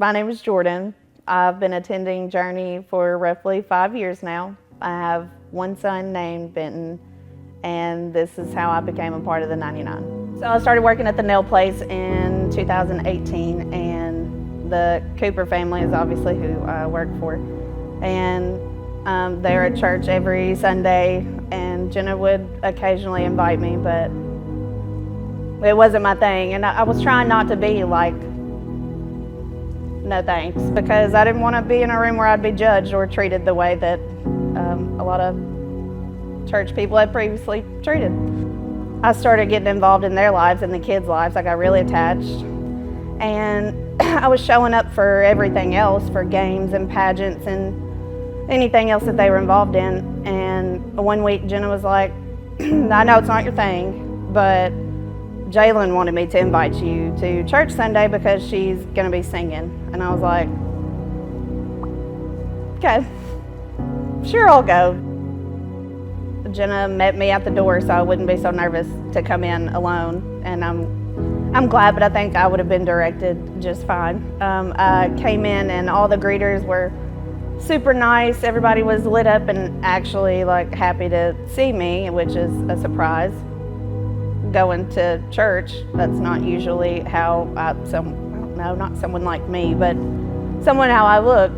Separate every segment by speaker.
Speaker 1: My name is Jordan. I've been attending Journey for roughly 5 years now. I have one son named Benton, and this is how I became a part of the 99. So I started working at the nail place in 2018, and the Cooper family is obviously who I work for. And they're at church every Sunday, and Jenna would occasionally invite me, but it wasn't my thing. And I was trying not to be like, no thanks, because I didn't want to be in a room where I'd be judged or treated the way that a lot of church people had previously treated. I started getting involved in their lives and the kids' lives. I got really attached, and I was showing up for everything else, for games and pageants and anything else that they were involved in. And one week Jenna was like, I know it's not your thing, but Jalen wanted me to invite you to church Sunday because she's gonna be singing. And I was like, okay, sure, I'll go. Jenna met me at the door so I wouldn't be so nervous to come in alone. And I'm glad, but I think I would have been directed just fine. I came in and all the greeters were super nice. Everybody was lit up and actually like happy to see me, which is a surprise. Going to church, that's not usually how I don't know, not someone like me, but someone how I look,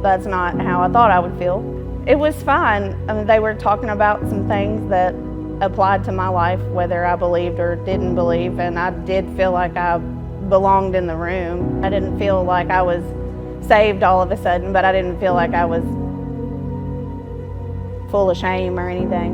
Speaker 1: that's not how I thought I would feel. It was fine. I mean, they were talking about some things that applied to my life, whether I believed or didn't believe, and I did feel like I belonged in the room. I didn't feel like I was saved all of a sudden, but I didn't feel like I was full of shame or anything.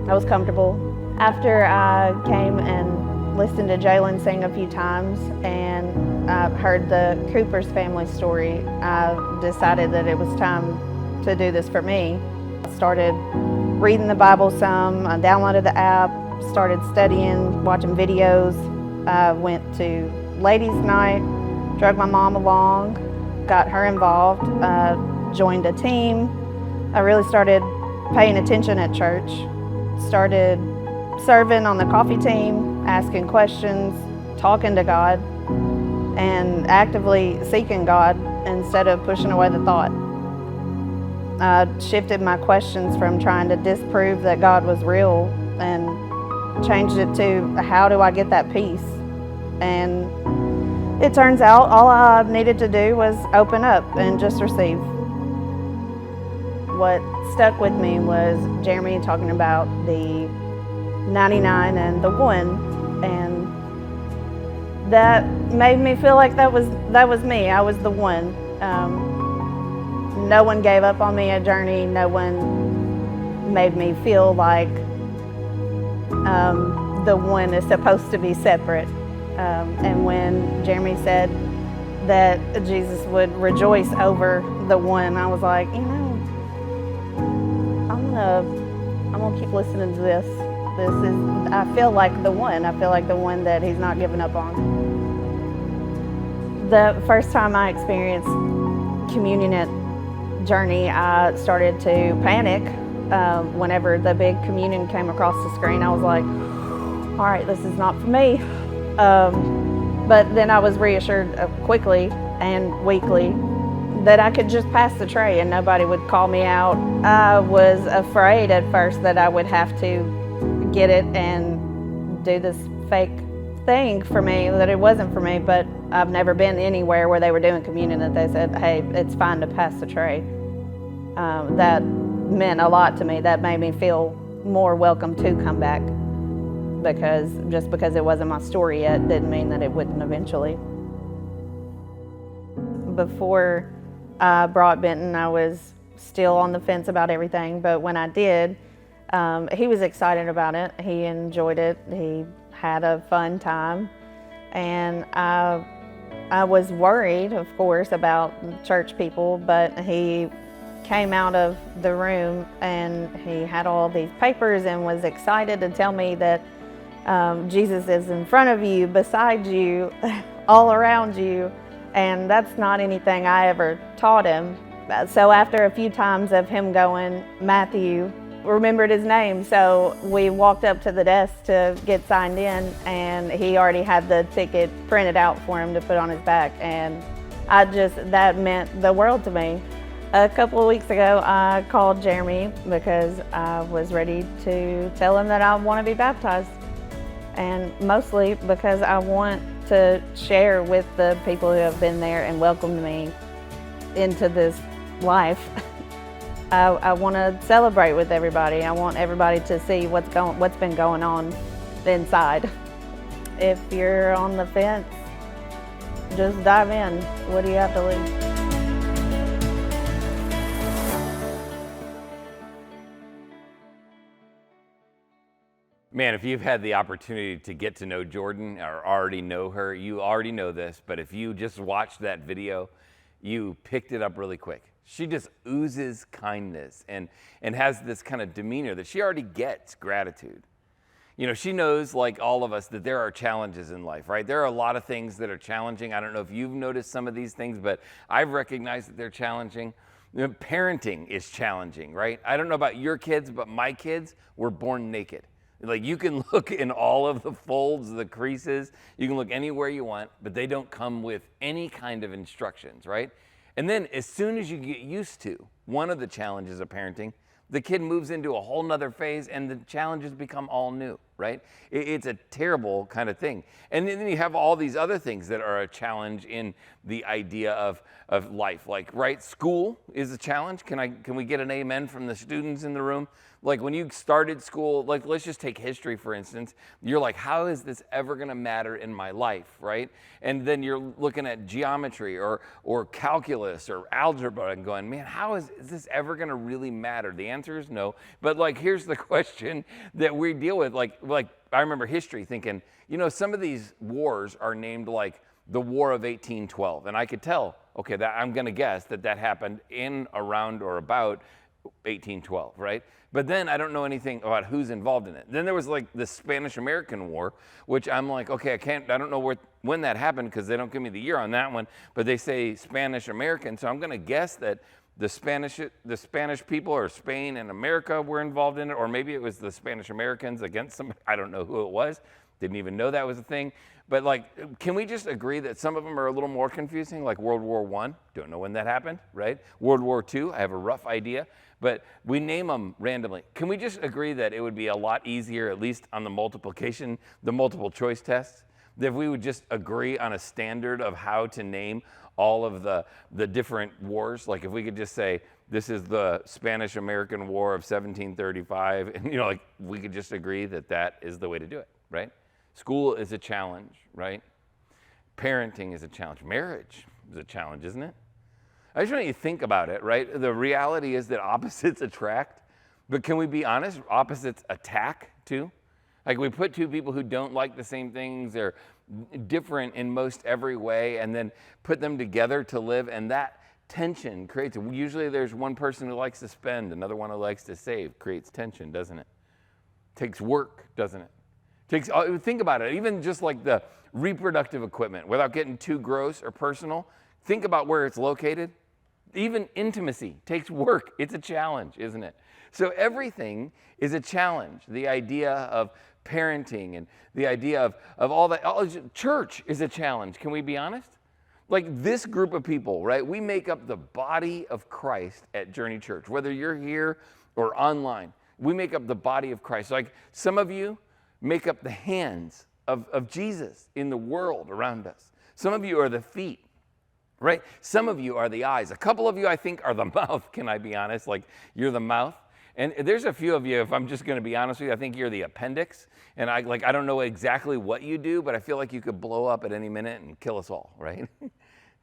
Speaker 1: I was comfortable. After I came and listened to Jalen sing a few times and I heard the Cooper's family story, I decided that it was time to do this for me. I started reading the Bible some, I downloaded the app, started studying, watching videos. I went to ladies' night, dragged my mom along, got her involved, joined a team. I really started paying attention at church, started serving on the coffee team, asking questions, talking to God, and actively seeking God instead of pushing away the thought. I shifted my questions from trying to disprove that God was real and changed it to, how do I get that peace? And it turns out all I needed to do was open up and just receive. What stuck with me was Jeremy talking about the 99 and the 1, and that made me feel like that was me. I was the 1. No one gave up on me at Journey. No one made me feel like the 1 is supposed to be separate. And when Jeremy said that Jesus would rejoice over the 1, I was like, you know, I'm gonna keep listening to this. I feel like the 1. I feel like the 1 that he's not giving up on. The first time I experienced communion at Journey, I started to panic. Whenever the big communion came across the screen, I was like, all right, this is not for me. But then I was reassured quickly and weekly that I could just pass the tray and nobody would call me out. I was afraid at first that I would have to get it and do this fake thing for me, that it wasn't for me, but I've never been anywhere where they were doing communion that they said, hey, it's fine to pass the tray. That meant a lot to me. That made me feel more welcome to come back, because just because it wasn't my story yet didn't mean that it wouldn't eventually. Before I brought Benton, I was still on the fence about everything, but when I did, he was excited about it. He enjoyed it. He had a fun time. And I was worried, of course, about church people, but he came out of the room and he had all these papers and was excited to tell me that Jesus is in front of you, beside you, all around you. And that's not anything I ever taught him. So after a few times of him going, Matthew, remembered his name, so we walked up to the desk to get signed in, and he already had the ticket printed out for him to put on his back, and that meant the world to me. A couple of weeks ago, I called Jeremy because I was ready to tell him that I want to be baptized, and mostly because I want to share with the people who have been there and welcomed me into this life. I want to celebrate with everybody. I want everybody to see what's been going on inside. If you're on the fence, just dive in. What do you have to lose?
Speaker 2: Man, if you've had the opportunity to get to know Jordan or already know her, you already know this, but if you just watched that video, you picked it up really quick. She just oozes kindness and has this kind of demeanor that she already gets gratitude. You know, she knows, like all of us, that there are challenges in life, right? There are a lot of things that are challenging. I don't know if you've noticed some of these things, but I've recognized that they're challenging. You know, parenting is challenging, right? I don't know about your kids, but my kids were born naked. Like, you can look in all of the folds, the creases, you can look anywhere you want, but they don't come with any kind of instructions, right? And then as soon as you get used to one of the challenges of parenting, the kid moves into a whole nother phase and the challenges become all new, right? It's a terrible kind of thing. And then you have all these other things that are a challenge in the idea of life. Like, right, school is a challenge. Can we get an amen from the students in the room? Like, when you started school, like, let's just take history, for instance. You're like, how is this ever going to matter in my life, right? And then you're looking at geometry or calculus or algebra and going, man, how is this ever going to really matter? The answer is no. But, like, here's the question that we deal with. Like I remember history thinking, you know, some of these wars are named like the War of 1812. And I could tell, okay, that I'm going to guess that happened in, around, or about 1812, right? But then I don't know anything about who's involved in it. Then there was like the Spanish-American War, which I'm like, okay, I don't know when that happened because they don't give me the year on that one, but they say Spanish-American, so I'm going to guess that the Spanish people or Spain and America were involved in it, or maybe it was the Spanish-Americans against somebody. I don't know who it was. Didn't even know that was a thing. But like, can we just agree that some of them are a little more confusing, like World War I? Don't know when that happened, right? World War II, I have a rough idea. But we name them randomly. Can we just agree that it would be a lot easier, at least on the multiple choice tests, that if we would just agree on a standard of how to name all of the different wars? Like, if we could just say, this is the Spanish-American War of 1735, and, you know, like, we could just agree that is the way to do it, right? School is a challenge, right? Parenting is a challenge. Marriage is a challenge, isn't it? I just want you to think about it, right? The reality is that opposites attract, but can we be honest? Opposites attack too. Like, we put two people who don't like the same things, they're different in most every way, and then put them together to live, and that tension creates, usually there's one person who likes to spend, another one who likes to save. Creates tension, doesn't it? Takes work, doesn't it? Think about it, even just like the reproductive equipment, without getting too gross or personal, think about where it's located. Even intimacy takes work. It's a challenge, isn't it? So everything is a challenge. The idea of parenting and the idea of all that. Church is a challenge. Can we be honest? Like, this group of people, right? We make up the body of Christ at Journey Church. Whether you're here or online, we make up the body of Christ. Like, some of you make up the hands of Jesus in the world around us. Some of you are the feet. Right? Some of you are the eyes. A couple of you, I think, are the mouth. Can I be honest? Like, you're the mouth. And there's a few of you, if I'm just going to be honest with you, I think you're the appendix. And I don't know exactly what you do, but I feel like you could blow up at any minute and kill us all, right?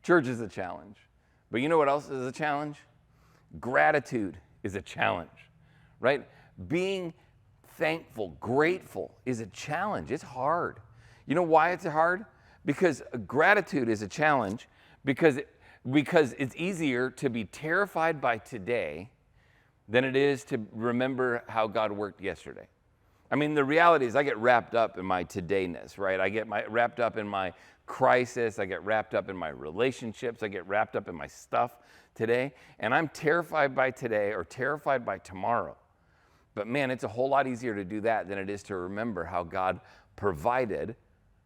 Speaker 2: Church is a challenge. But you know what else is a challenge? Gratitude is a challenge, right? Being thankful, grateful is a challenge. It's hard. You know why it's hard? Because gratitude is a challenge. Because it's easier to be terrified by today than it is to remember how God worked yesterday. I mean, the reality is I get wrapped up in my todayness, right? I get wrapped up in my crisis. I get wrapped up in my relationships. I get wrapped up in my stuff today. And I'm terrified by today or terrified by tomorrow. But man, it's a whole lot easier to do that than it is to remember how God provided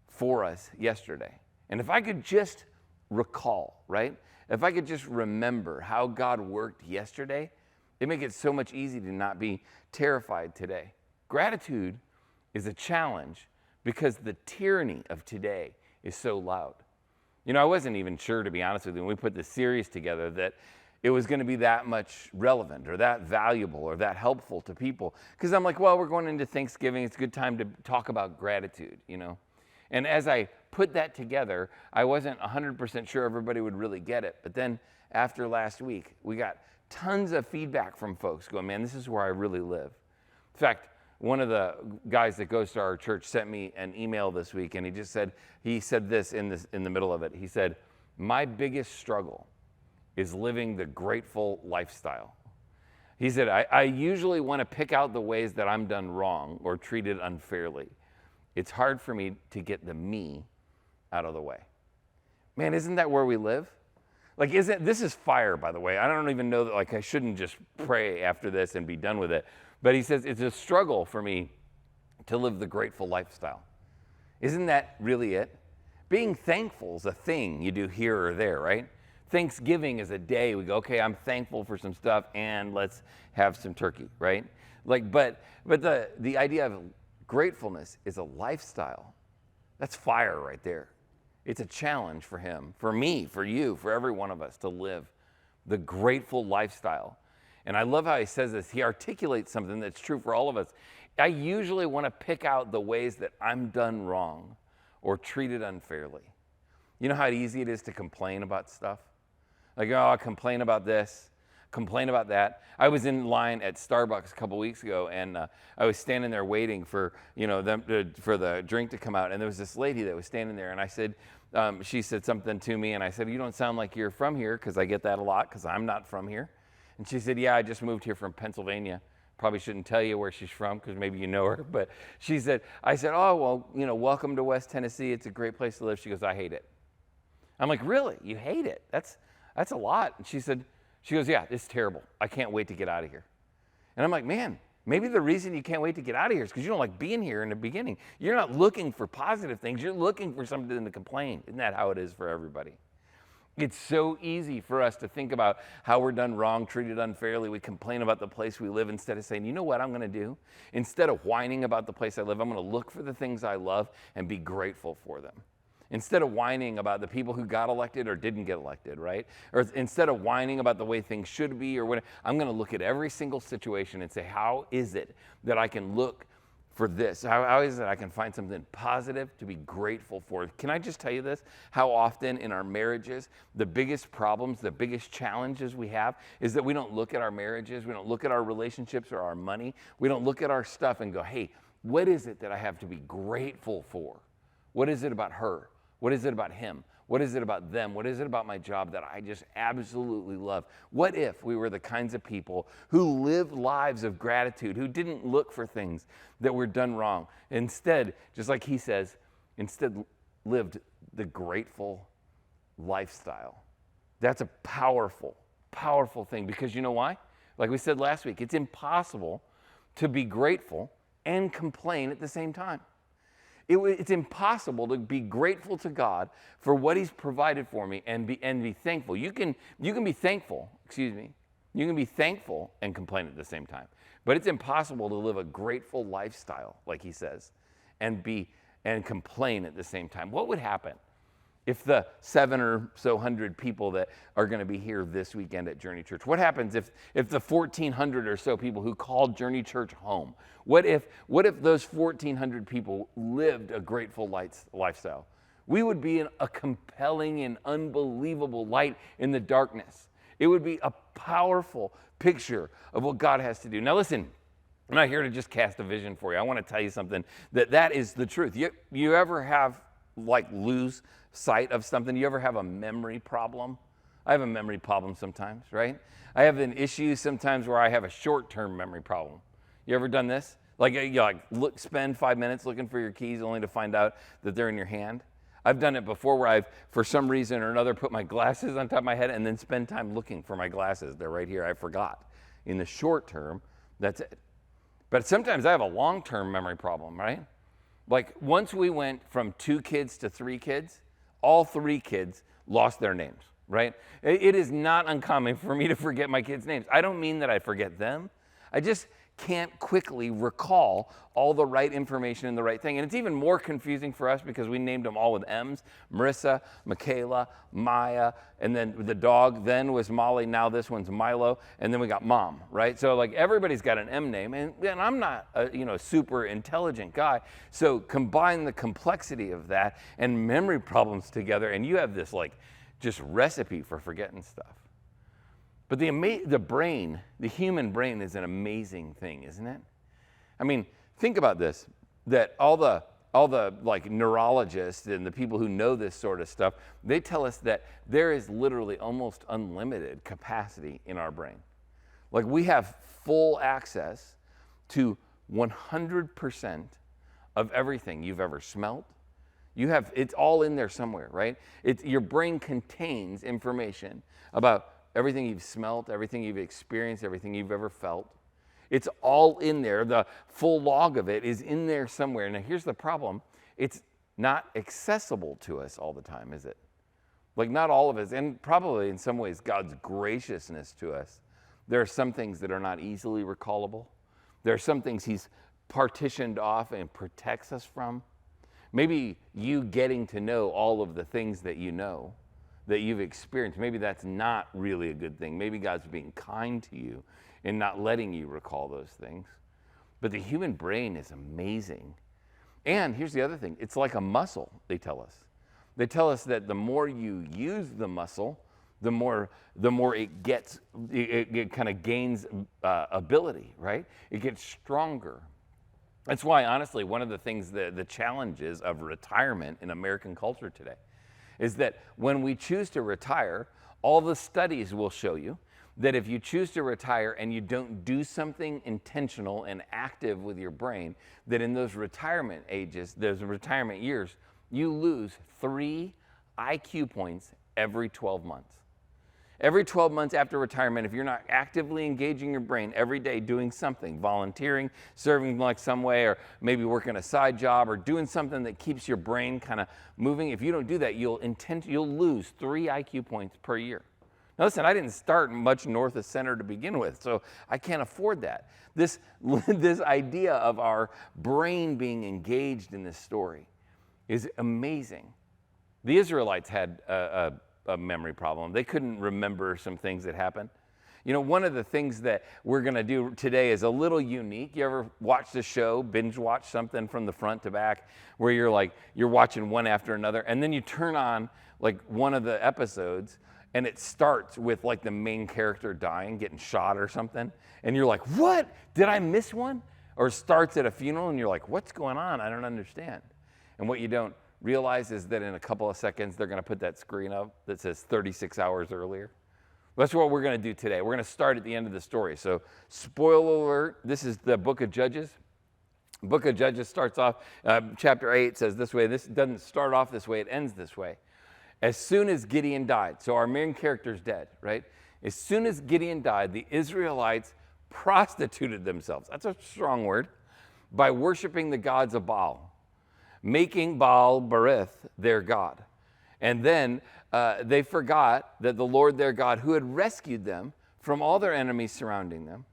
Speaker 2: for us yesterday. And if I could just recall, right? If I could just remember how God worked yesterday, it'd make it so much easier to not be terrified today. Gratitude is a challenge because the tyranny of today is so loud. You know, I wasn't even sure, to be honest with you, when we put this series together, that it was going to be that much relevant or that valuable or that helpful to people. Because I'm like, well, we're going into Thanksgiving. It's a good time to talk about gratitude, you know. And as I put that together, I wasn't 100% sure everybody would really get it. But then after last week, we got tons of feedback from folks going, man, this is where I really live. In fact, one of the guys that goes to our church sent me an email this week, and he said this in the middle of it. He said, my biggest struggle is living the grateful lifestyle. He said, I usually want to pick out the ways that I'm done wrong or treated unfairly. It's hard for me to get the me out of the way. Man, isn't that where we live? Like, this is fire, by the way. I don't even know that, like, I shouldn't just pray after this and be done with it. But he says, it's a struggle for me to live the grateful lifestyle. Isn't that really it? Being thankful is a thing you do here or there, right? Thanksgiving is a day we go, okay, I'm thankful for some stuff and let's have some turkey, right? Like, but the idea of gratefulness is a lifestyle. That's fire right there. It's a challenge for him, for me, for you, for every one of us to live the grateful lifestyle. And I love how he says this. He articulates something that's true for all of us. I usually want to pick out the ways that I'm done wrong or treated unfairly. You know how easy it is to complain about stuff? Like, oh, I complain about this, complain about that. I was in line at Starbucks a couple weeks ago, and I was standing there waiting for, for the drink to come out. And there was this lady that was standing there, and I said, she said something to me, and I said, you don't sound like you're from here, because I get that a lot, because I'm not from here. And she said, yeah, I just moved here from Pennsylvania. Probably shouldn't tell you where she's from, because maybe you know her. But I said, oh, well, welcome to West Tennessee. It's a great place to live. She goes, I hate it. I'm like, really? You hate it? That's a lot. And she goes, yeah, it's terrible. I can't wait to get out of here. And I'm like, man, maybe the reason you can't wait to get out of here is because you don't like being here in the beginning. You're not looking for positive things. You're looking for something to complain. Isn't that how it is for everybody? It's so easy for us to think about how we're done wrong, treated unfairly. We complain about the place we live instead of saying, you know what I'm going to do? Instead of whining about the place I live, I'm going to look for the things I love and be grateful for them. Instead of whining about the people who got elected or didn't get elected, right? Or instead of whining about the way things should be or what, I'm going to look at every single situation and say, how is it that I can look for this? How is it I can find something positive to be grateful for? Can I just tell you this? How often in our marriages, the biggest problems, the biggest challenges we have is that we don't look at our marriages, we don't look at our relationships or our money, we don't look at our stuff and go, hey, what is it that I have to be grateful for? What is it about her? What is it about him? What is it about them? What is it about my job that I just absolutely love? What if we were the kinds of people who lived lives of gratitude, who didn't look for things that were done wrong? Instead, just like he says, instead lived the grateful lifestyle. That's a powerful, powerful thing because you know why? Like we said last week, it's impossible to be grateful and complain at the same time. It's impossible to be grateful to God for what he's provided for me and be thankful. You can be thankful, you can be thankful and complain at the same time. But it's impossible to live a grateful lifestyle, like he says, and complain at the same time. What would happen if the 700 or so people that are going to be here this weekend at Journey Church? What happens if the 1,400 or so people who called Journey Church home? What if those 1,400 people lived a grateful lifestyle? We would be a compelling and unbelievable light in the darkness. It would be a powerful picture of what God has to do. Now listen, I'm not here to just cast a vision for you. I want to tell you something that is the truth. You ever have lose sight of something? You ever have a memory problem? I have a memory problem sometimes, right? I have an issue sometimes where I have a short-term memory problem. You ever done this? Spend 5 minutes looking for your keys only to find out that they're in your hand. I've done it before where I've, for some reason or another, put my glasses on top of my head and then spend time looking for my glasses. They're right here. I forgot. In the short term, that's it. But sometimes I have a long-term memory problem, right? Like once we went from 2 kids to 3 kids, all 3 kids lost their names, right? It is not uncommon for me to forget my kids' names. I don't mean that I forget them. I just can't quickly recall all the right information and the right thing. And it's even more confusing for us because we named them all with M's: Marissa, Michaela, Maya, and then the dog then was Molly, now this one's Milo, and then we got Mom, right? So like everybody's got an M name, and I'm not a super intelligent guy. So combine the complexity of that and memory problems together, and you have this like just recipe for forgetting stuff. But the brain, the human brain, is an amazing thing, isn't it? I mean, think about this, that all the like neurologists and the people who know this sort of stuff, they tell us that there is literally almost unlimited capacity in our brain. Like we have full access to 100% of everything you've ever smelt. It's all in there somewhere, right? Your brain contains information about everything you've smelt, everything you've experienced, everything you've ever felt. It's all in there. The full log of it is in there somewhere. Now, here's the problem. It's not accessible to us all the time, is it? Like, not all of us, and probably in some ways, God's graciousness to us. There are some things that are not easily recallable. There are some things He's partitioned off and protects us from. Maybe you getting to know all of the things that you know, that you've experienced, maybe that's not really a good thing. Maybe God's being kind to you and not letting you recall those things. But the human brain is amazing. And here's the other thing. It's like a muscle, they tell us. They tell us that the more you use the muscle, the more it kind of gains ability, right? It gets stronger. That's why, honestly, one of the things, the challenges of retirement in American culture today is that when we choose to retire, all the studies will show you that if you choose to retire and you don't do something intentional and active with your brain, that in those retirement ages, those retirement years, you lose 3 IQ points every 12 months. Every 12 months after retirement, if you're not actively engaging your brain every day doing something, volunteering, serving like some way, or maybe working a side job or doing something that keeps your brain kind of moving, if you don't do that, you'll lose 3 IQ points per year. Now listen, I didn't start much north of center to begin with, so I can't afford that. This idea of our brain being engaged in this story is amazing. The Israelites had a memory problem. They couldn't remember some things that happened. You know, one of the things that we're going to do today is a little unique. You ever watch the show, binge watch something from the front to back, where you're watching one after another, and then you turn on like one of the episodes, and it starts with like the main character dying, getting shot or something, and you're like, what? Did I miss one? Or it starts at a funeral, and you're like, what's going on? I don't understand. And what you don't realize is that in a couple of seconds, they're going to put that screen up that says 36 hours earlier. That's what we're going to do today. We're going to start at the end of the story. So, spoiler alert, this is the book of Judges. The book of Judges starts off, chapter 8 says this way. This doesn't start off this way, it ends this way. As soon as Gideon died, so our main character's dead, right? As soon as Gideon died, the Israelites prostituted themselves. That's a strong word. By worshiping the gods of Baal, making Baal Berith their god. And then they forgot that the Lord their God, who had rescued them from all their enemies surrounding them,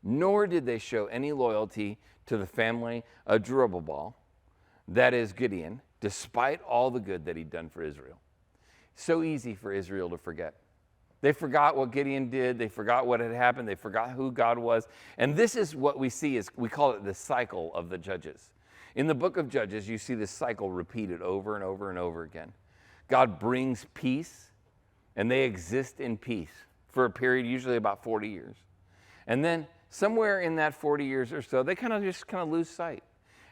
Speaker 2: nor did they show any loyalty to the family of Jerubbaal, that is Gideon, despite all the good that he'd done for Israel. So easy for Israel to forget. They forgot what Gideon did. They forgot what had happened. They forgot who God was. And this is what we see, is we call it the cycle of the Judges. In the book of Judges, you see this cycle repeated over and over and over again. God brings peace, and they exist in peace for a period, usually about 40 years. And then somewhere in that 40 years or so, they kind of lose sight.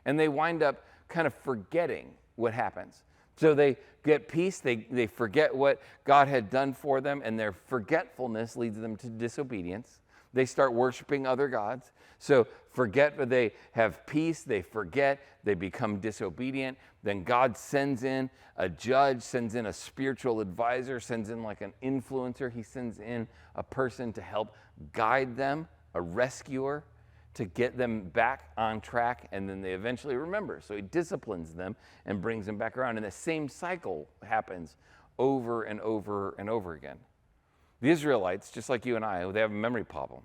Speaker 2: And they wind up kind of forgetting what happens. So they get peace, they forget what God had done for them, and their forgetfulness leads them to disobedience. They start worshiping other gods. So forget, but they have peace, they forget, they become disobedient. Then God sends in a judge, sends in a spiritual advisor, sends in like an influencer. He sends in a person to help guide them, a rescuer, to get them back on track, and then they eventually remember. So he disciplines them and brings them back around. And the same cycle happens over and over and over again. The Israelites, just like you and I, they have a memory problem.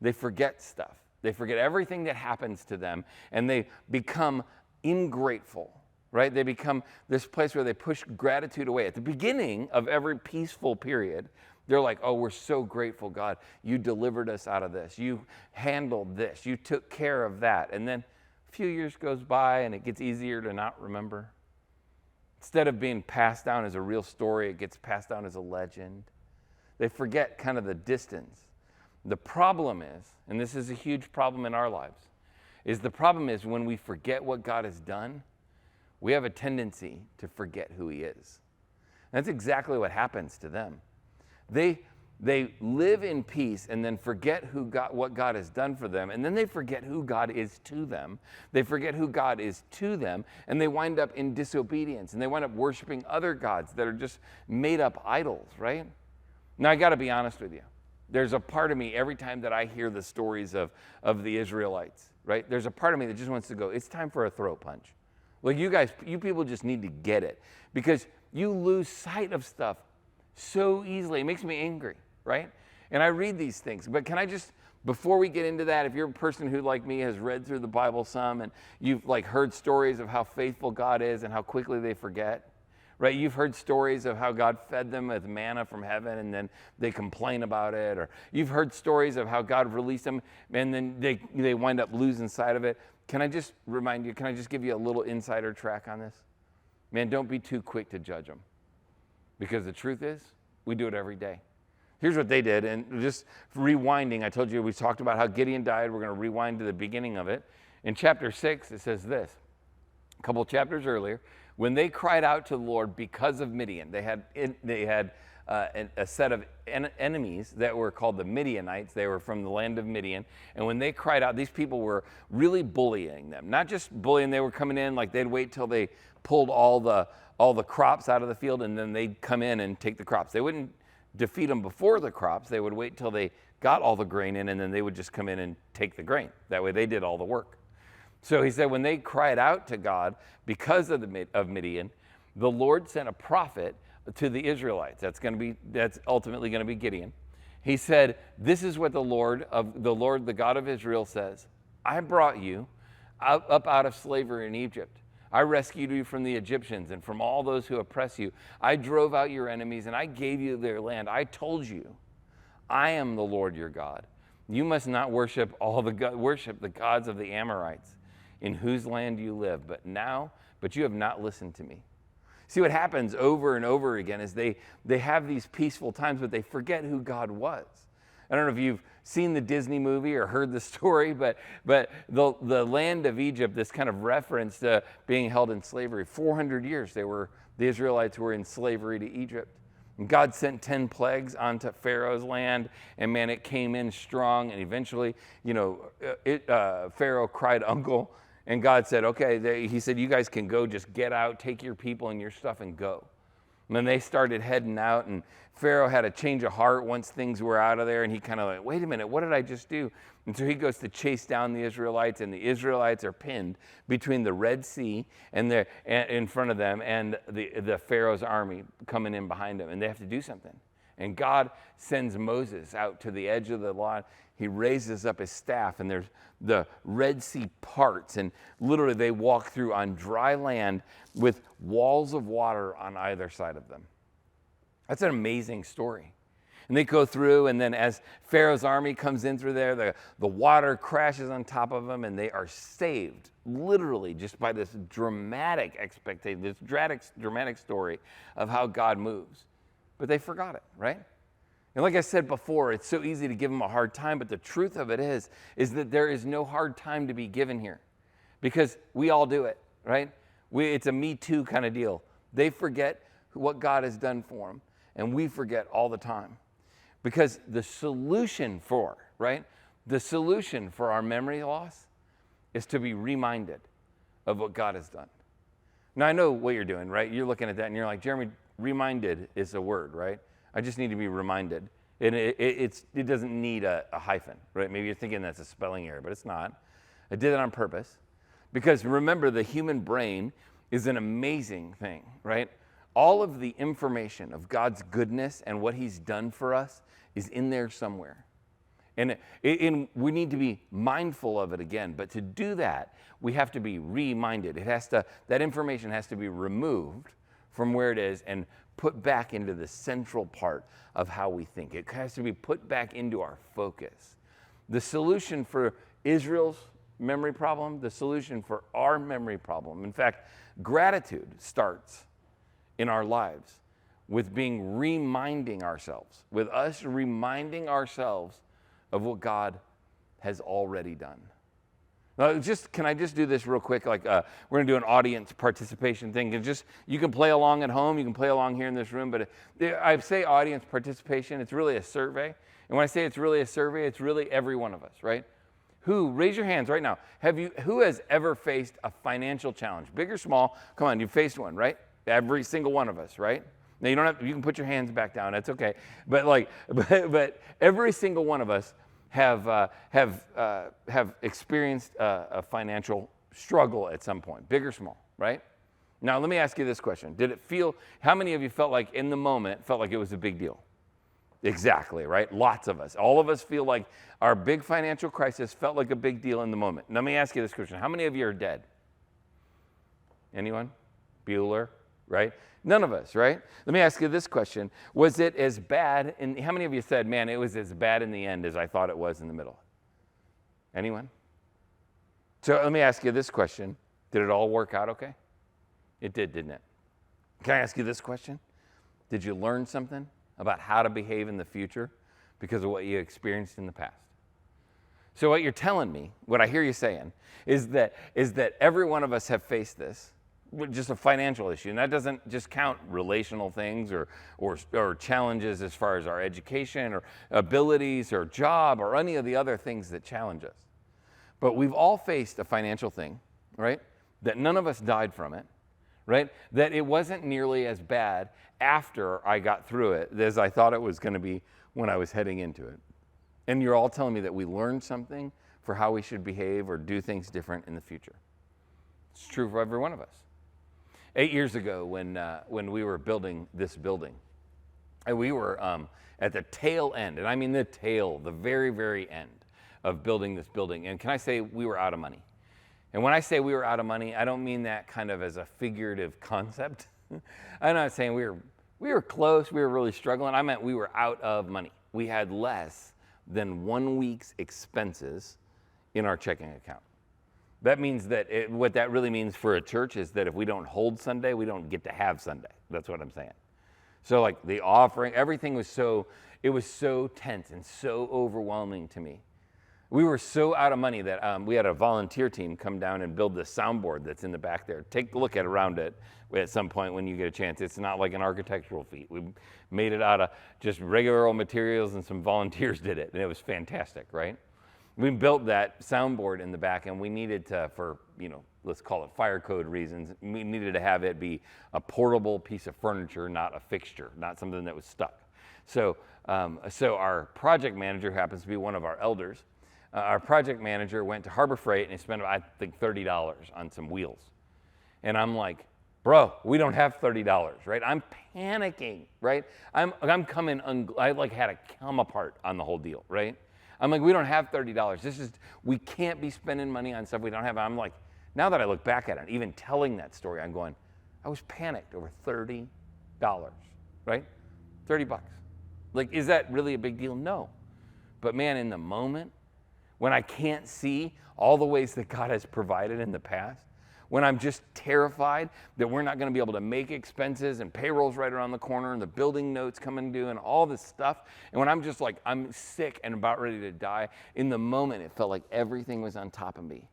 Speaker 2: They forget stuff. They forget everything that happens to them, and they become ingrateful, right? They become this place where they push gratitude away. At the beginning of every peaceful period, they're like, oh, we're so grateful, God. You delivered us out of this. You handled this. You took care of that. And then a few years goes by, and it gets easier to not remember. Instead of being passed down as a real story, it gets passed down as a legend. They forget kind of the distance. The problem is, and this is a huge problem in our lives, the problem is when we forget what God has done, we have a tendency to forget who he is. And that's exactly what happens to them. They live in peace and then forget what God has done for them, and then they forget who God is to them. They forget who God is to them, and they wind up in disobedience, and they wind up worshiping other gods that are just made up idols, right? Now, I got to be honest with you. There's a part of me every time that I hear the stories of the Israelites, right? There's a part of me that just wants to go, it's time for a throat punch. Like you people just need to get it, because you lose sight of stuff so easily. It makes me angry, right? And I read these things, but can I just, before we get into that, if you're a person who, like me, has read through the Bible some, and you've heard stories of how faithful God is and how quickly they forget, right? You've heard stories of how God fed them with manna from heaven and then they complain about it, or you've heard stories of how God released them and then they wind up losing sight of it. Can I just remind you, can I just give you a little insider track on this? Man, don't be too quick to judge them. Because the truth is, we do it every day. Here's what they did, and just rewinding, I told you we talked about how Gideon died. We're going to rewind to the beginning of it. In chapter 6, it says this. A couple chapters earlier, when they cried out to the Lord because of Midian, they had a set of enemies that were called the Midianites. They were from the land of Midian. And when they cried out, these people were really bullying them. Not just bullying, they were coming in like they'd wait till they pulled all the crops out of the field, and then they'd come in and take the crops. They wouldn't defeat them before the crops. They would wait till they got all the grain in, and then they would just come in and take the grain. That way they did all the work. So he said when they cried out to God because of Midian, the Lord sent a prophet to the Israelites. That's ultimately going to be Gideon. He said, this is what the Lord, the God of Israel says. I brought you up out of slavery in Egypt. I rescued you from the Egyptians and from all those who oppress you. I drove out your enemies and I gave you their land. I told you, I am the Lord your God. You must not worship the gods of the Amorites in whose land you live. But you have not listened to me. See, what happens over and over again is they have these peaceful times, but they forget who God was. I don't know if you've seen the Disney movie or heard the story, but the land of Egypt, this kind of reference to being held in slavery, 400 years the Israelites were in slavery to Egypt. And God sent 10 plagues onto Pharaoh's land, and man, it came in strong, and eventually, Pharaoh cried uncle, and God said, okay, he said, you guys can go, just get out, take your people and your stuff and go. And then they started heading out, and Pharaoh had a change of heart once things were out of there, and he kind of like, wait a minute, what did I just do? And so he goes to chase down the Israelites, and the Israelites are pinned between the Red Sea and in front of them and the Pharaoh's army coming in behind them, and they have to do something. And God sends Moses out to the edge of the lot. He raises up his staff, and there's the Red Sea parts, and literally they walk through on dry land with walls of water on either side of them. That's an amazing story. And they go through, and then as Pharaoh's army comes in through there, the water crashes on top of them, and they are saved, literally, just by this dramatic expectation, this dramatic story of how God moves. But they forgot it, right? And like I said before, it's so easy to give them a hard time, but the truth of it is that there is no hard time to be given here, because we all do it, right? It's a Me Too kind of deal. They forget what God has done for them, and we forget all the time. Because the solution for our memory loss is to be reminded of what God has done. Now, I know what you're doing, right? You're looking at that and you're like, Jeremy, reminded is a word, right? I just need to be reminded. And it doesn't need a hyphen, right? Maybe you're thinking that's a spelling error, but it's not. I did it on purpose. Because remember, the human brain is an amazing thing, right? All of the information of God's goodness and what he's done for us is in there somewhere. And we need to be mindful of it again. But to do that, we have to be reminded. That information has to be removed from where it is and put back into the central part of how we think. It has to be put back into our focus. The solution for Israel's memory problem, the solution for our memory problem. In fact, gratitude starts in our lives with reminding ourselves, with us reminding ourselves of what God has already done. Now, can I just do this real quick? Like we're going to do an audience participation thing. You can play along at home. You can play along here in this room. But I say audience participation. It's really a survey. And when I say it's really a survey, it's really every one of us, right? Raise your hands right now. Who has ever faced a financial challenge, big or small? Come on, you've faced one, right? Every single one of us, right? Now you can put your hands back down. That's okay. But every single one of us have experienced a financial struggle at some point, big or small, right? Now let me ask you this question: how many of you felt like in the moment it was a big deal? Exactly, right? Lots of us. All of us feel like our big financial crisis felt like a big deal in the moment. Let me ask you this question: how many of you are dead? Anyone? Bueller, right? None of us, right? Let me ask you this question. Was it as bad, how many of you said, man, it was as bad in the end as I thought it was in the middle? Anyone? So let me ask you this question. Did it all work out okay? It did, didn't it? Can I ask you this question? Did you learn something about how to behave in the future because of what you experienced in the past? So what you're telling me, what I hear you saying, is that every one of us have faced this, just a financial issue. And that doesn't just count relational things or challenges as far as our education or abilities or job or any of the other things that challenge us. But we've all faced a financial thing, right? That none of us died from it, right? That it wasn't nearly as bad after I got through it as I thought it was going to be when I was heading into it. And you're all telling me that we learned something for how we should behave or do things different in the future. It's true for every one of us. 8 years ago when we were building this building, and we were at the tail end, and I mean the very, very end of building this building. And can I say we were out of money? And when I say we were out of money, I don't mean that kind of as a figurative concept. I'm not saying we were close, we were really struggling. I meant we were out of money. We had less than 1 week's expenses in our checking account. That means that what that really means for a church is that if we don't hold Sunday, we don't get to have Sunday. That's what I'm saying. So like the offering, everything was so tense and so overwhelming to me. We were so out of money that we had a volunteer team come down and build the soundboard that's in the back there. Take a look around it at some point when you get a chance. It's not like an architectural feat. We made it out of just regular old materials, and some volunteers did it, and it was fantastic, right? We built that soundboard in the back, and we needed to, for, let's call it fire code reasons, we needed to have it be a portable piece of furniture, not a fixture, not something that was stuck. So our project manager happens to be one of our elders. Our project manager went to Harbor Freight and he spent, I think, $30 on some wheels. And I'm like, bro, we don't have $30, right? I'm panicking, right? I'm coming, I like had to come apart on the whole deal, right? I'm like, we don't have $30. We can't be spending money on stuff we don't have. I'm like, now that I look back at it, even telling that story, I'm going, I was panicked over $30, right? 30 bucks. Like, is that really a big deal? No. But man, in the moment, when I can't see all the ways that God has provided in the past, when I'm just terrified that we're not going to be able to make expenses and payroll's right around the corner and the building notes coming due and all this stuff, and when I'm just like, I'm sick and about ready to die, in the moment it felt like everything was on top of me.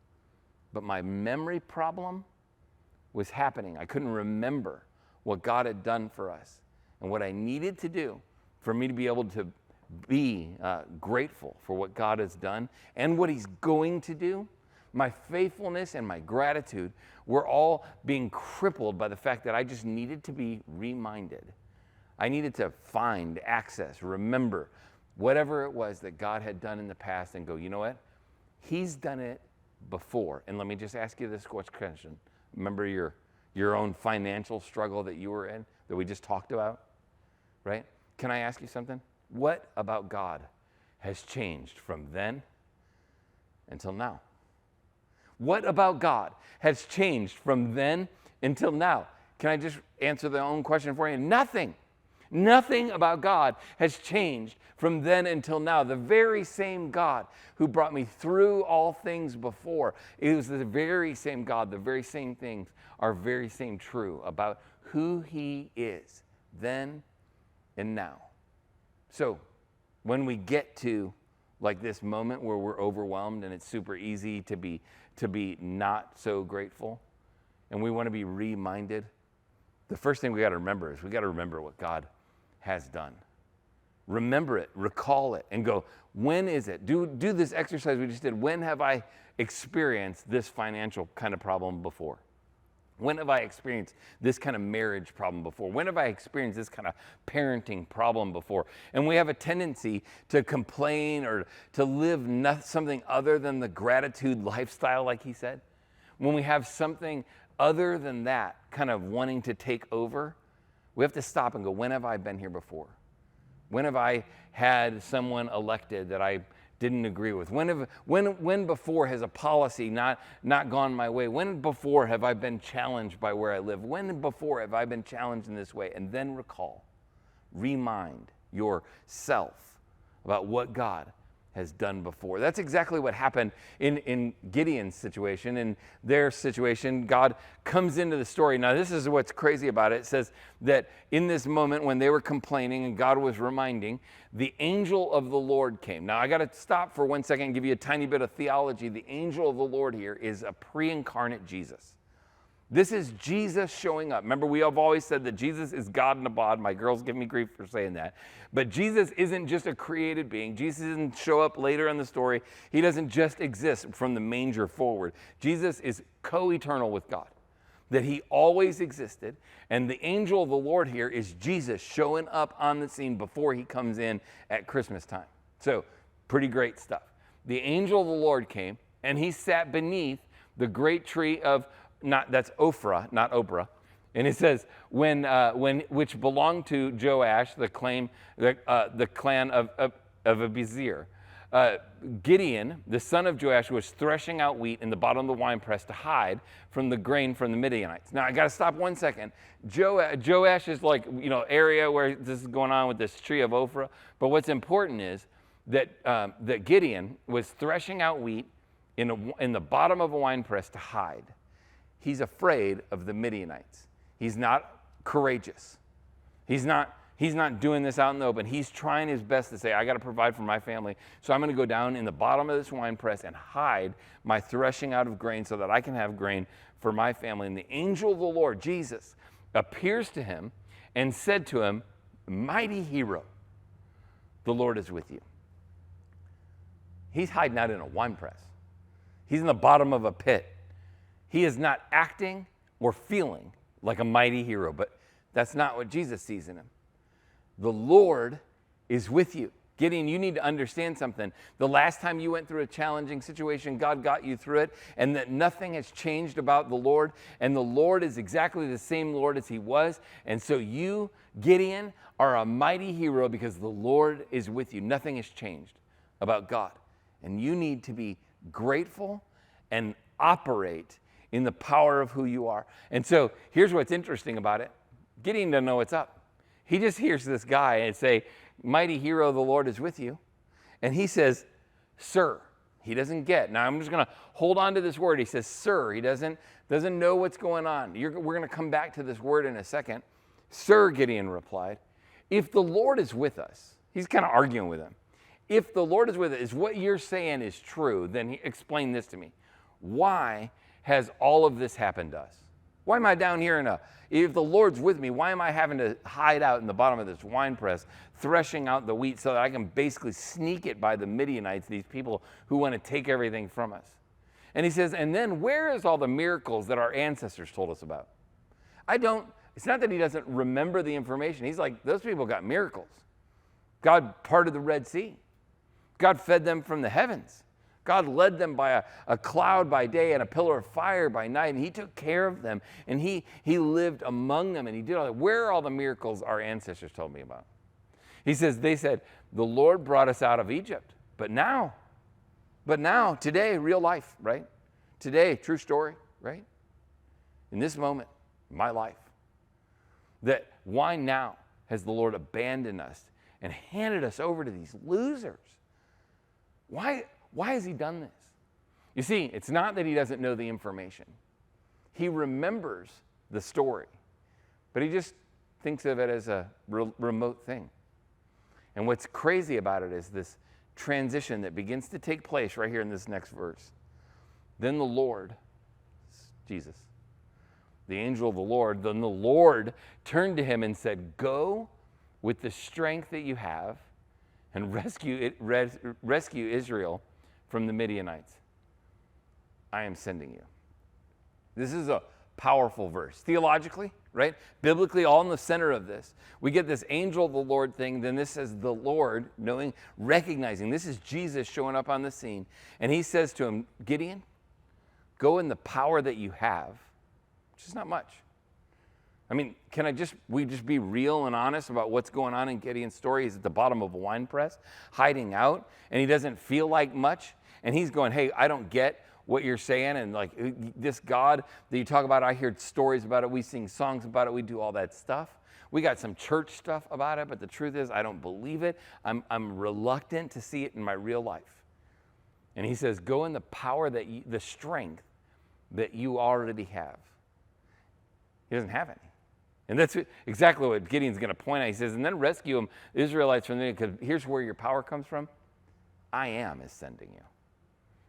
Speaker 2: But my memory problem was happening. I couldn't remember what God had done for us and what I needed to do for me to be able to be grateful for what God has done and what he's going to do. My faithfulness and my gratitude were all being crippled by the fact that I just needed to be reminded. I needed to find, access, remember whatever it was that God had done in the past and go, you know what? He's done it before. And let me just ask you this question. Remember your own financial struggle that you were in, that we just talked about, right? Can I ask you something? What about God has changed from then until now? What about God has changed from then until now? Can I just answer the own question for you? Nothing. Nothing about God has changed from then until now. The very same God who brought me through all things before, it was the very same God, the very same things are very same true about who he is then and now. So when we get to like this moment where we're overwhelmed and it's super easy to be not so grateful, and we want to be reminded, the first thing we got to remember is we got to remember what God has done. Remember it, recall it, and go, when is it? Do this exercise we just did. When have I experienced this financial kind of problem before? When have I experienced this kind of marriage problem before? When have I experienced this kind of parenting problem before? And we have a tendency to complain or to live something other than the gratitude lifestyle, like he said. When we have something other than that kind of wanting to take over, we have to stop and go, when have I been here before? When have I had someone elected that I didn't agree with? When before has a policy not gone my way? When before have I been challenged by where I live? When before have I been challenged in this way? And then recall, remind yourself about what God has done before. That's exactly what happened in Gideon's situation. In their situation, God comes into the story. Now, this is what's crazy about it. It says that in this moment when they were complaining and God was reminding, the angel of the Lord came. Now, I got to stop for 1 second and give you a tiny bit of theology. The angel of the Lord here is a pre-incarnate Jesus. This is Jesus showing up. Remember, we have always said that Jesus is God in a bod. My girls give me grief for saying that. But Jesus isn't just a created being. Jesus doesn't show up later in the story. He doesn't just exist from the manger forward. Jesus is co-eternal with God, that he always existed. And the angel of the Lord here is Jesus showing up on the scene before he comes in at Christmas time. So, pretty great stuff. The angel of the Lord came, and he sat beneath the great tree of that's Ophrah, not Oprah. And it says, which belonged to Joash, the clan of Abiezer. Gideon, the son of Joash, was threshing out wheat in the bottom of the winepress to hide from the grain from the Midianites. Now, I got to stop 1 second. Joash is like, area where this is going on with this tree of Ophrah. But what's important is that Gideon was threshing out wheat in the bottom of a winepress to hide. He's afraid of the Midianites. He's not courageous. He's not doing this out in the open. He's trying his best to say, I got to provide for my family. So I'm going to go down in the bottom of this wine press and hide my threshing out of grain so that I can have grain for my family. And the angel of the Lord, Jesus, appears to him and said to him, mighty hero, the Lord is with you. He's hiding out in a wine press. He's in the bottom of a pit. He is not acting or feeling like a mighty hero, but that's not what Jesus sees in him. The Lord is with you. Gideon, you need to understand something. The last time you went through a challenging situation, God got you through it, and that nothing has changed about the Lord, and the Lord is exactly the same Lord as he was. And so you, Gideon, are a mighty hero because the Lord is with you. Nothing has changed about God. And you need to be grateful and operate in the power of who you are. And so here's what's interesting about it. Gideon doesn't know what's up. He just hears this guy and say, mighty hero, the Lord is with you. And he says, sir. He doesn't get. Now I'm just going to hold on to this word. He says, sir. He doesn't know what's going on. We're going to come back to this word in a second. Sir, Gideon replied, if the Lord is with us, he's kind of arguing with him. If the Lord is with us, if what you're saying is true, then explain this to me. Why has all of this happened to us? Why am I down here if the Lord's with me, why am I having to hide out in the bottom of this wine press, threshing out the wheat so that I can basically sneak it by the Midianites, these people who want to take everything from us? And he says, and then where is all the miracles that our ancestors told us about? It's not that he doesn't remember the information. He's like, those people got miracles. God parted the Red Sea. God fed them from the heavens. God led them by a cloud by day and a pillar of fire by night, and he took care of them, and he lived among them, and he did all that. Where are all the miracles our ancestors told me about? He says, they said, the Lord brought us out of Egypt, but now, today, real life, right? Today, true story, right? In this moment, my life, that why now has the Lord abandoned us and handed us over to these losers? Why has he done this? You see, it's not that he doesn't know the information. He remembers the story, but he just thinks of it as a remote thing. And what's crazy about it is this transition that begins to take place right here in this next verse. Then the Lord, Jesus, the angel of the Lord, then the Lord turned to him and said, go with the strength that you have and rescue Israel from the Midianites. I am sending you. This is a powerful verse. Theologically, right? Biblically, all in the center of this. We get this angel of the Lord thing, then this says the Lord, recognizing this is Jesus showing up on the scene. And he says to him, Gideon, go in the power that you have, which is not much. I mean, we just be real and honest about what's going on in Gideon's story? He's at the bottom of a wine press, hiding out, and he doesn't feel like much. And he's going, hey, I don't get what you're saying. And like this God that you talk about, I hear stories about it. We sing songs about it. We do all that stuff. We got some church stuff about it, but the truth is I don't believe it. I'm reluctant to see it in my real life. And he says, go in the power the strength that you already have. He doesn't have any. And that's exactly what Gideon's going to point out. He says, and then rescue them, Israelites from the, because here's where your power comes from. I am is sending you.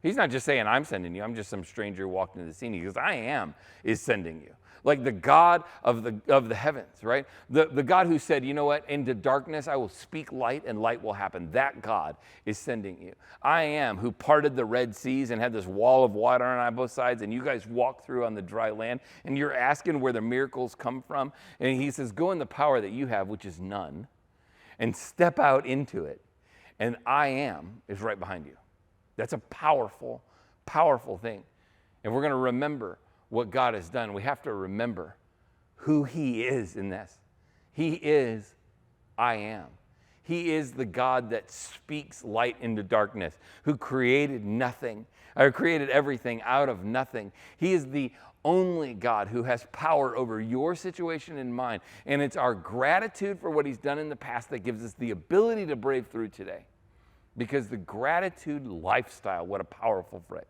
Speaker 2: He's not just saying, I'm sending you. I'm just some stranger who walked into the scene. He goes, I am is sending you. Like the God of the heavens, right? The God who said, you know what? Into darkness I will speak light and light will happen. That God is sending you. I am who parted the Red Seas and had this wall of water on both sides, and you guys walk through on the dry land, and you're asking where the miracles come from. And he says, go in the power that you have, which is none, and step out into it. And I am is right behind you. That's a powerful, powerful thing. And we're going to remember what God has done. We have to remember who he is in this. He is I am. He is the God that speaks light into darkness, who created nothing, or created everything out of nothing. He is the only God who has power over your situation and mine. And it's our gratitude for what he's done in the past that gives us the ability to brave through today. Because the gratitude lifestyle, what a powerful phrase.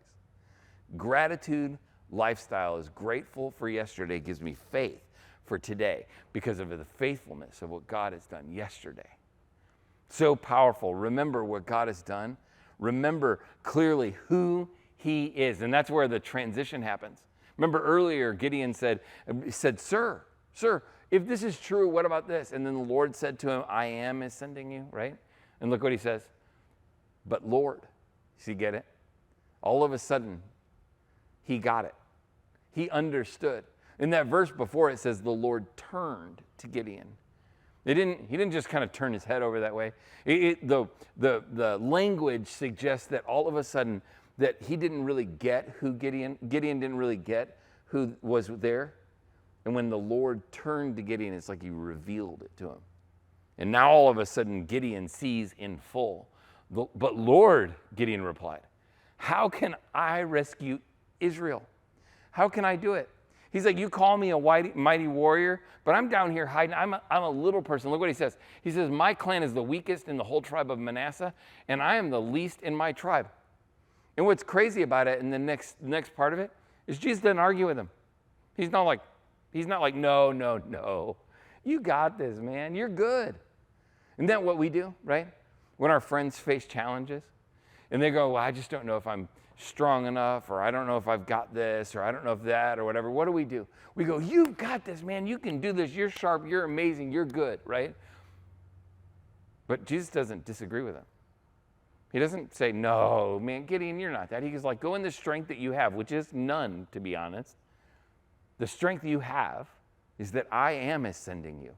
Speaker 2: Gratitude lifestyle is grateful for yesterday, gives me faith for today because of the faithfulness of what God has done yesterday. So powerful. Remember what God has done. Remember clearly who he is. And that's where the transition happens. Remember earlier, Gideon said, sir, if this is true, what about this? And then the Lord said to him, I am is sending you, right? And look what he says. But Lord, see, get it? All of a sudden, he got it. He understood. In that verse before, it says the Lord turned to Gideon. He didn't just kind of turn his head over that way. The language suggests that all of a sudden that he didn't really get who Gideon didn't really get who was there. And when the Lord turned to Gideon, it's like he revealed it to him. And now all of a sudden, Gideon sees in full. But Lord, Gideon replied, how can I rescue Israel? How can I do it? He's like, you call me a mighty warrior, but I'm down here hiding. I'm a little person. Look what he says. He says, my clan is the weakest in the whole tribe of Manasseh, and I am the least in my tribe. And what's crazy about it in the next part of it is Jesus doesn't argue with him. He's not like, no. You got this, man. You're good. Isn't that what we do, right? When our friends face challenges and they go, well, I just don't know if I'm strong enough, or I don't know if I've got this, or I don't know if that, or whatever. What do? We go, you've got this, man. You can do this. You're sharp. You're amazing. You're good, right? But Jesus doesn't disagree with him. He doesn't say, no, man, Gideon, you're not that. He's like, go in the strength that you have, which is none, to be honest. The strength you have is that I am sending you.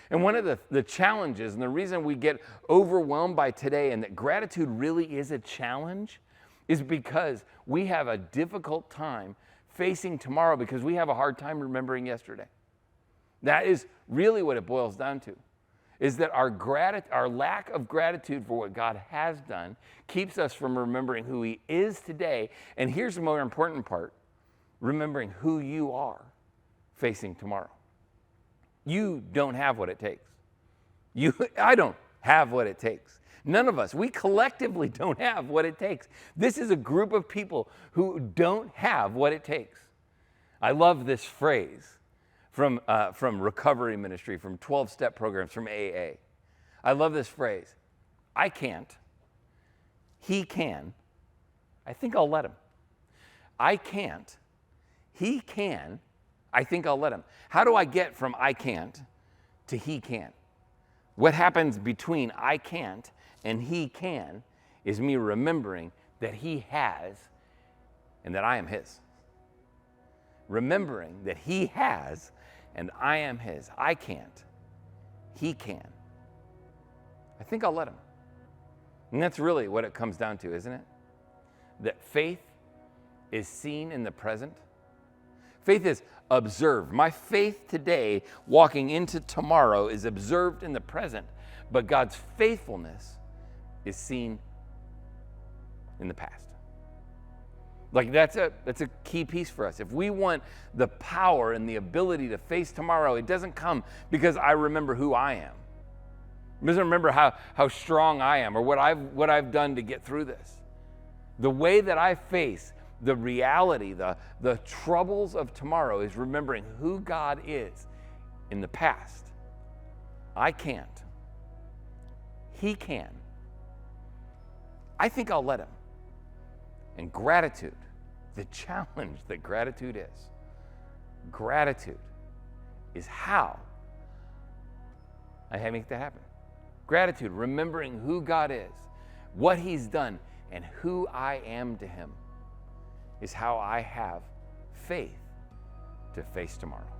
Speaker 2: And one of the challenges and the reason we get overwhelmed by today and that gratitude really is a challenge is because we have a difficult time facing tomorrow because we have a hard time remembering yesterday. That is really what it boils down to, is that our lack of gratitude for what God has done keeps us from remembering who He is today. And here's the more important part, remembering who you are facing tomorrow. You don't have what it takes. I don't have what it takes. None of us, we collectively don't have what it takes. This is a group of people who don't have what it takes. I love this phrase from recovery ministry, from 12-step programs, from AA. I love this phrase. I can't. He can. I think I'll let him. I can't. He can. I think I'll let him. How do I get from I can't to he can? What happens between I can't and he can is me remembering that he has and that I am his. Remembering that he has and I am his. I can't. He can. I think I'll let him. And that's really what it comes down to, isn't it? That faith is seen in the present. Faith is observed. My faith today, walking into tomorrow, is observed in the present, but God's faithfulness is seen in the past. Like that's a key piece for us. If we want the power and the ability to face tomorrow, it doesn't come because I remember who I am. It doesn't remember how strong I am or what I've done to get through this. The way that I face the reality, the troubles of tomorrow is remembering who God is in the past. I can't. He can. I think I'll let him. And gratitude, the challenge that gratitude is how I make that happen. Gratitude, remembering who God is, what He's done, and who I am to Him, is how I have faith to face tomorrow.